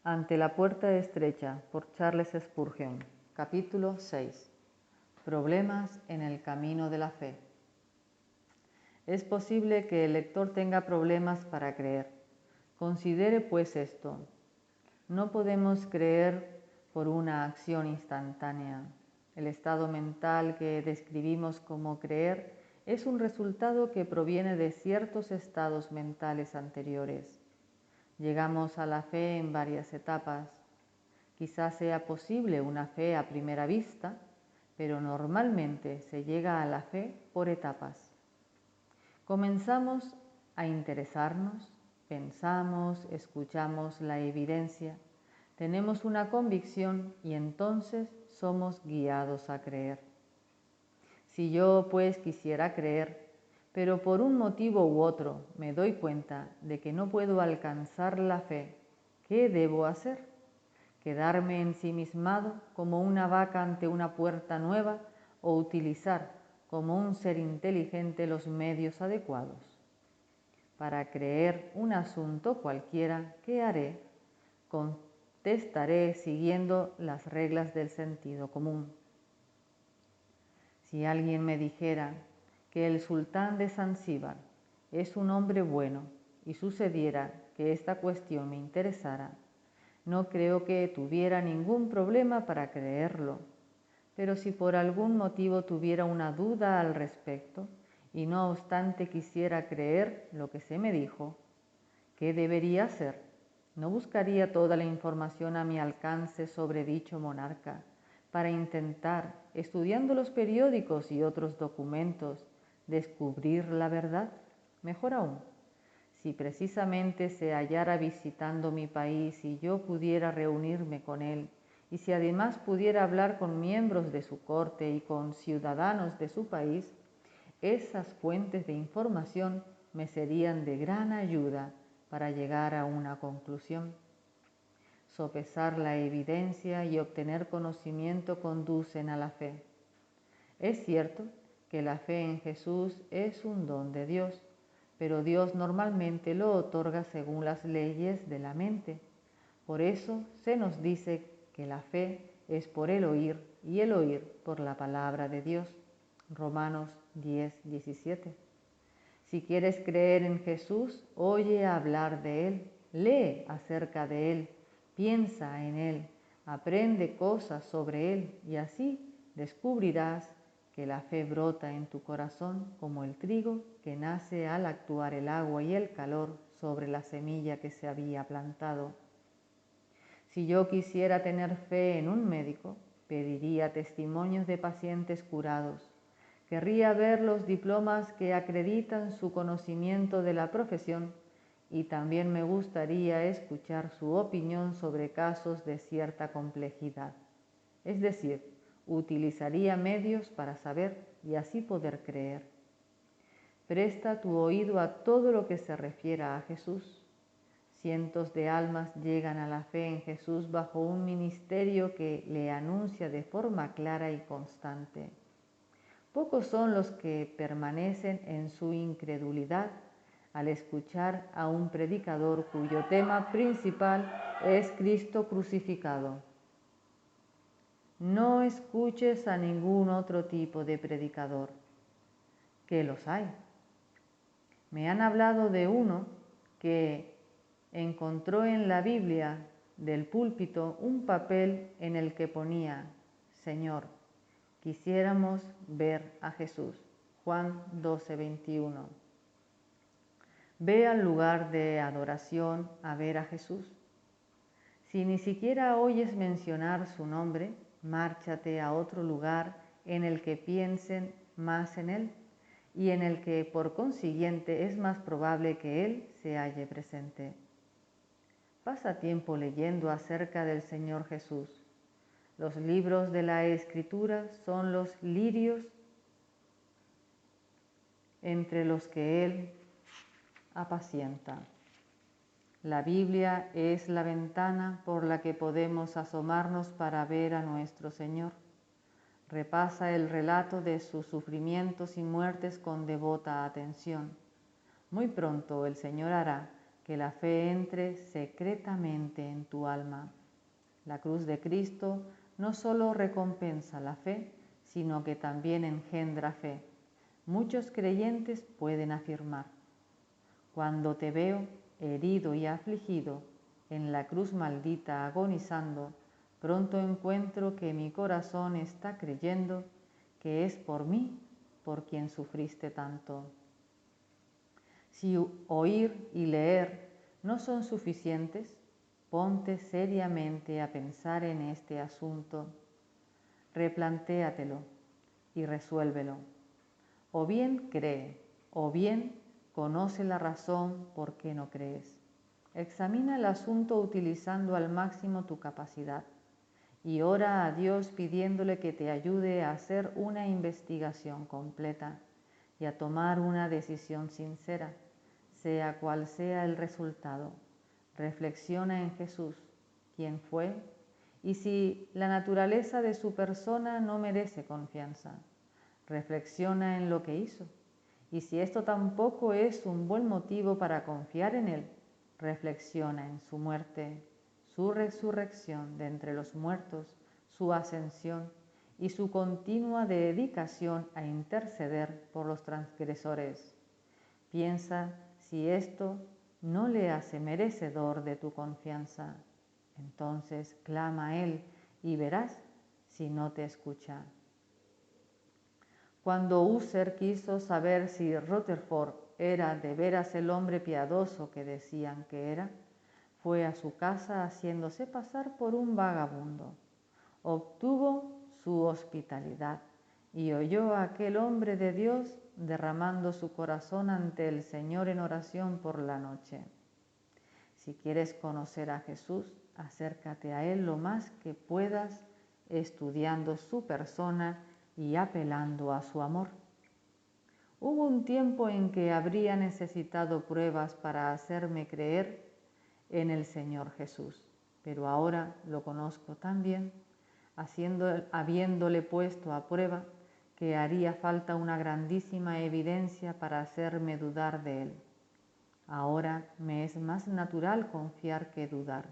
Ante la puerta estrecha, por Charles Spurgeon. Capítulo 6. Problemas en el camino de la fe. Es posible que el lector tenga problemas para creer. Considere pues esto. No podemos creer por una acción instantánea. El estado mental que describimos como creer es un resultado que proviene de ciertos estados mentales anteriores. Llegamos a la fe en varias etapas. Quizás sea posible una fe a primera vista, pero normalmente se llega a la fe por etapas. Comenzamos a interesarnos, pensamos, escuchamos la evidencia, tenemos una convicción y entonces somos guiados a creer. Si yo pues quisiera creer, pero por un motivo u otro me doy cuenta de que no puedo alcanzar la fe, ¿qué debo hacer? ¿Quedarme ensimismado como una vaca ante una puerta nueva o utilizar como un ser inteligente los medios adecuados? Para creer un asunto cualquiera, ¿qué haré? Contestaré siguiendo las reglas del sentido común. Si alguien me dijera que el sultán de Zanzíbar es un hombre bueno y sucediera que esta cuestión me interesara, no creo que tuviera ningún problema para creerlo, pero si por algún motivo tuviera una duda al respecto y no obstante quisiera creer lo que se me dijo, ¿qué debería hacer? ¿No buscaría toda la información a mi alcance sobre dicho monarca para intentar, estudiando los periódicos y otros documentos, descubrir la verdad? Mejor aún, si precisamente se hallara visitando mi país y yo pudiera reunirme con él, y si además pudiera hablar con miembros de su corte y con ciudadanos de su país, esas fuentes de información me serían de gran ayuda para llegar a una conclusión. Sopesar la evidencia y obtener conocimiento conducen a la fe. Es cierto que la fe en Jesús es un don de Dios, pero Dios normalmente lo otorga según las leyes de la mente. Por eso se nos dice que la fe es por el oír y el oír por la palabra de Dios. Romanos 10:17. Si quieres creer en Jesús, oye hablar de Él, lee acerca de Él, piensa en Él, aprende cosas sobre Él y así descubrirás que la fe brota en tu corazón como el trigo que nace al actuar el agua y el calor sobre la semilla que se había plantado. Si yo quisiera tener fe en un médico, pediría testimonios de pacientes curados. Querría ver los diplomas que acreditan su conocimiento de la profesión y también me gustaría escuchar su opinión sobre casos de cierta complejidad. Es decir, utilizaría medios para saber y así poder creer. Presta tu oído a todo lo que se refiera a Jesús. Cientos de almas llegan a la fe en Jesús bajo un ministerio que le anuncia de forma clara y constante. Pocos son los que permanecen en su incredulidad al escuchar a un predicador cuyo tema principal es Cristo crucificado. No escuches a ningún otro tipo de predicador, que los hay. Me han hablado de uno que encontró en la Biblia del púlpito un papel en el que ponía: Señor, quisiéramos ver a Jesús. Juan 12:21. Ve al lugar de adoración a ver a Jesús. Si ni siquiera oyes mencionar su nombre, márchate a otro lugar en el que piensen más en Él y en el que por consiguiente es más probable que Él se halle presente. Pasa tiempo leyendo acerca del Señor Jesús. Los libros de la Escritura son los lirios entre los que Él apacienta. La Biblia es la ventana por la que podemos asomarnos para ver a nuestro Señor. Repasa el relato de sus sufrimientos y muertes con devota atención. Muy pronto el Señor hará que la fe entre secretamente en tu alma. La cruz de Cristo no solo recompensa la fe, sino que también engendra fe. Muchos creyentes pueden afirmar: cuando te veo herido y afligido, en la cruz maldita agonizando, pronto encuentro que mi corazón está creyendo que es por mí por quien sufriste tanto. Si oír y leer no son suficientes, ponte seriamente a pensar en este asunto, replantéatelo y resuélvelo. O bien cree, o bien conoce la razón por qué no crees. Examina el asunto utilizando al máximo tu capacidad y ora a Dios pidiéndole que te ayude a hacer una investigación completa y a tomar una decisión sincera, sea cual sea el resultado. Reflexiona en Jesús, quién fue, y si la naturaleza de su persona no merece confianza. Reflexiona en lo que hizo, y si esto tampoco es un buen motivo para confiar en él, reflexiona en su muerte, su resurrección de entre los muertos, su ascensión y su continua dedicación a interceder por los transgresores. Piensa si esto no le hace merecedor de tu confianza. Entonces clama a él y verás si no te escucha. Cuando Husserl quiso saber si Rutherford era de veras el hombre piadoso que decían que era, fue a su casa haciéndose pasar por un vagabundo. Obtuvo su hospitalidad y oyó a aquel hombre de Dios derramando su corazón ante el Señor en oración por la noche. Si quieres conocer a Jesús, acércate a Él lo más que puedas, estudiando su persona y apelando a su amor. Hubo un tiempo en que habría necesitado pruebas para hacerme creer en el Señor Jesús, pero ahora lo conozco tan bien, habiéndole puesto a prueba, que haría falta una grandísima evidencia para hacerme dudar de él. Ahora me es más natural confiar que dudar.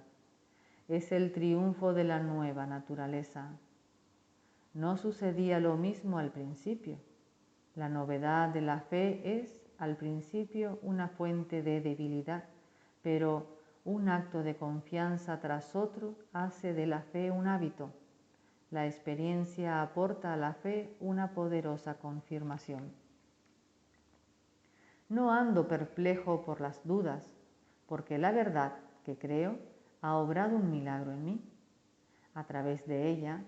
Es el triunfo de la nueva naturaleza. No sucedía lo mismo al principio. La novedad de la fe es, al principio, una fuente de debilidad, pero un acto de confianza tras otro hace de la fe un hábito. La experiencia aporta a la fe una poderosa confirmación. No ando perplejo por las dudas, porque la verdad que creo ha obrado un milagro en mí. A través de ella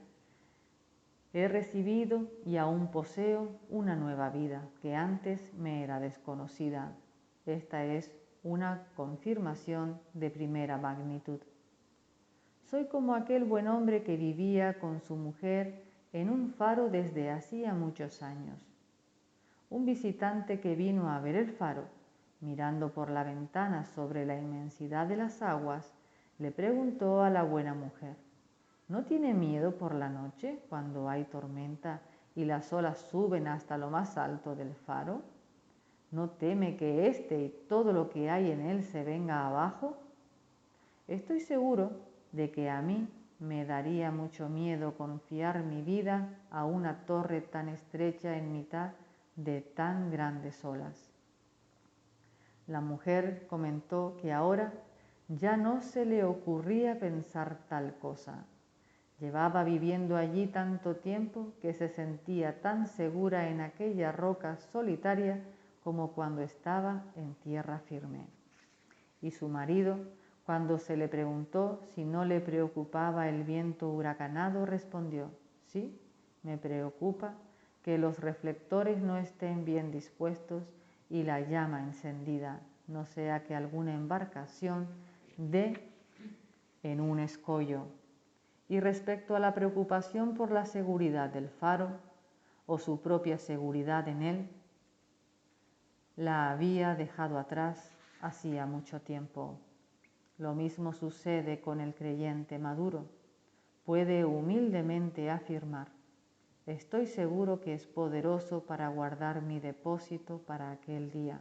he recibido y aún poseo una nueva vida que antes me era desconocida. Esta es una confirmación de primera magnitud. Soy como aquel buen hombre que vivía con su mujer en un faro desde hacía muchos años. Un visitante que vino a ver el faro, mirando por la ventana sobre la inmensidad de las aguas, le preguntó a la buena mujer: ¿no tiene miedo por la noche cuando hay tormenta y las olas suben hasta lo más alto del faro? ¿No teme que éste y todo lo que hay en él se venga abajo? Estoy seguro de que a mí me daría mucho miedo confiar mi vida a una torre tan estrecha en mitad de tan grandes olas. La mujer comentó que ahora ya no se le ocurría pensar tal cosa. Llevaba viviendo allí tanto tiempo que se sentía tan segura en aquella roca solitaria como cuando estaba en tierra firme. Y su marido, cuando se le preguntó si no le preocupaba el viento huracanado, respondió: sí, me preocupa que los reflectores no estén bien dispuestos y la llama encendida, no sea que alguna embarcación dé en un escollo. Y respecto a la preocupación por la seguridad del faro o su propia seguridad en él, la había dejado atrás hacía mucho tiempo. Lo mismo sucede con el creyente maduro. Puede humildemente afirmar: estoy seguro que es poderoso para guardar mi depósito para aquel día.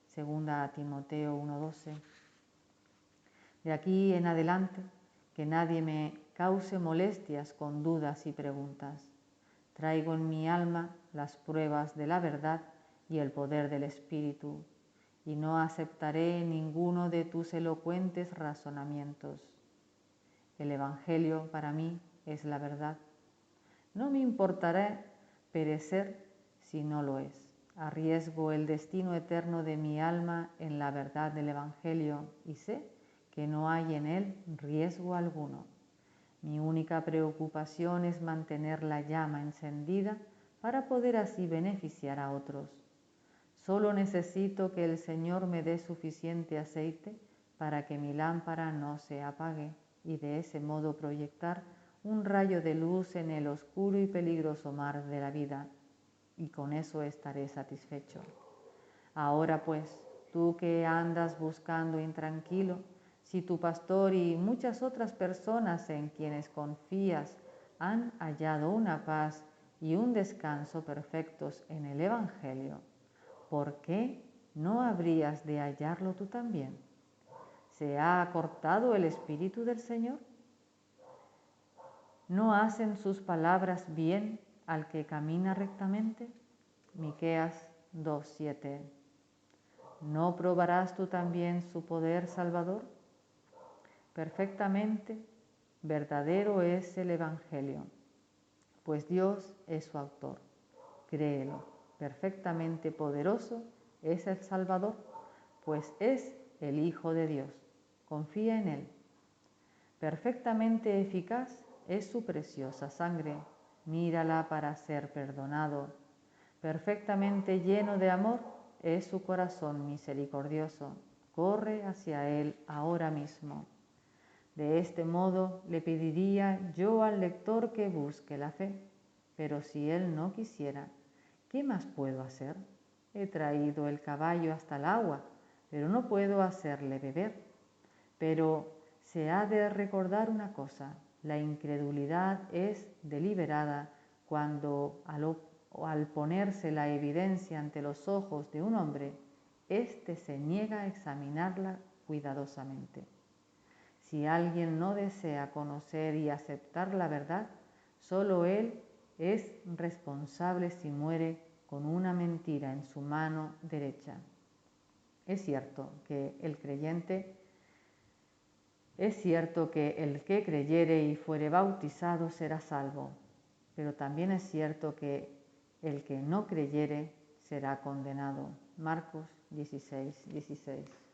Segunda a Timoteo 1:12. De aquí en adelante, que nadie me cause molestias con dudas y preguntas. Traigo en mi alma las pruebas de la verdad y el poder del Espíritu, y no aceptaré ninguno de tus elocuentes razonamientos. El Evangelio para mí es la verdad. No me importará perecer si no lo es. Arriesgo el destino eterno de mi alma en la verdad del Evangelio y sé que no hay en él riesgo alguno. Mi única preocupación es mantener la llama encendida para poder así beneficiar a otros. Solo necesito que el Señor me dé suficiente aceite para que mi lámpara no se apague y de ese modo proyectar un rayo de luz en el oscuro y peligroso mar de la vida, y con eso estaré satisfecho. Ahora pues, tú que andas buscando intranquilo, si tu pastor y muchas otras personas en quienes confías han hallado una paz y un descanso perfectos en el Evangelio, ¿por qué no habrías de hallarlo tú también? ¿Se ha acortado el Espíritu del Señor? ¿No hacen sus palabras bien al que camina rectamente? Miqueas 2:7. ¿No probarás tú también su poder salvador? Perfectamente verdadero es el Evangelio, pues Dios es su autor. Créelo, perfectamente poderoso es el Salvador, pues es el Hijo de Dios. Confía en Él. Perfectamente eficaz es su preciosa sangre, mírala para ser perdonado. Perfectamente lleno de amor es su corazón misericordioso, corre hacia Él ahora mismo. De este modo le pediría yo al lector que busque la fe, pero si él no quisiera, ¿qué más puedo hacer? He traído el caballo hasta el agua, pero no puedo hacerle beber. Pero se ha de recordar una cosa, la incredulidad es deliberada cuando al ponerse la evidencia ante los ojos de un hombre, éste se niega a examinarla cuidadosamente. Si alguien no desea conocer y aceptar la verdad, solo él es responsable si muere con una mentira en su mano derecha. Es cierto que el que creyere y fuere bautizado será salvo, pero también es cierto que el que no creyere será condenado. Marcos 16:16.